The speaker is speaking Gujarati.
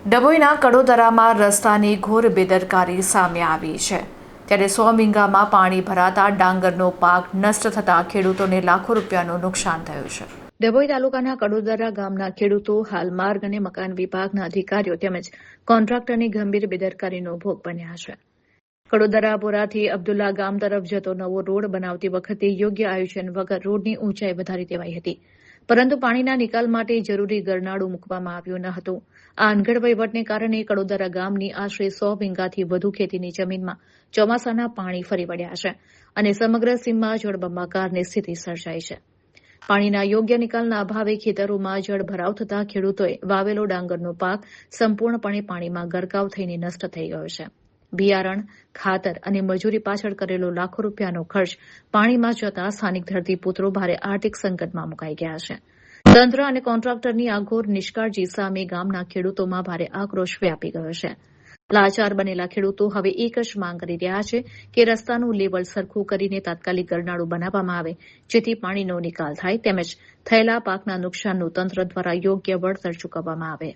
ડભોઈના કડોદરામાં રસ્તાની ઘોર બેદરકારી સામે આવી છે ત્યારે 100 વીંગામાં પાણી ભરાતા ડાંગરનો પાક નષ્ટ થતાં ખેડૂતોને લાખો રૂપિયાનું નુકસાન થયું છે। ડભોઈ તાલુકાના કડોદરા ગામના ખેડૂતો હાલ માર્ગ અને મકાન વિભાગના અધિકારીઓ તેમજ કોન્ટ્રાક્ટરની ગંભીર બેદરકારીનો ભોગ બન્યા છે। કડોદરાપુરાથી અબ્દુલ્લા ગામ તરફ જતો નવો રોડ બનાવતી વખતે યોગ્ય આયોજન વગર રોડની ઊંચાઈ વધારી દેવાઈ હતી, પરંતુ પાણીના નિકાલ માટે જરૂરી ગરનાળું મૂકવામાં આવ્યું ન હતું। આ અનગઢ વહીવટને કારણે કડોદરા ગામની આશરે 100 વીંગાથી વધુ ખેતીની જમીનમાં ચોમાસાના પાણી ફરી વળ્યા છે અને સમગ્ર સીમમાં જળબંબાકારની સ્થિતિ સર્જાઈ છે। પાણીના યોગ્ય નિકાલના અભાવે ખેતરોમાં જળભરાવ થતાં ખેડૂતોએ વાવેલો ડાંગરનો પાક સંપૂર્ણપણે પાણીમાં ગરકાવ થઈને નષ્ટ થઈ ગયો છે। બિયારણ, ખાતર અને મજૂરી પાછળ કરેલો લાખો રૂપિયાનો ખર્ચ પાણીમાં જતા સ્થાનિક ધરતીપુત્રો ભારે આર્થિક સંકટમાં મુકાઈ ગયા છે। તંત્ર અને કોન્ટ્રાક્ટરની આ ઘોર નિષ્કાળજી સામે ગામના ખેડૂતોમાં ભારે આક્રોશ વ્યાપી ગયો છે। લાચાર બનેલા ખેડૂતો હવે એક જ માંગ કરી રહ્યા છે કે રસ્તાનું લેવલ સરખું કરીને તાત્કાલિક ગરનાળું બનાવવામાં આવે, જેથી પાણીનો નિકાલ થાય તેમજ થયેલા પાકના નુકસાનનું તંત્ર દ્વારા યોગ્ય વળતર ચૂકવવામાં આવે।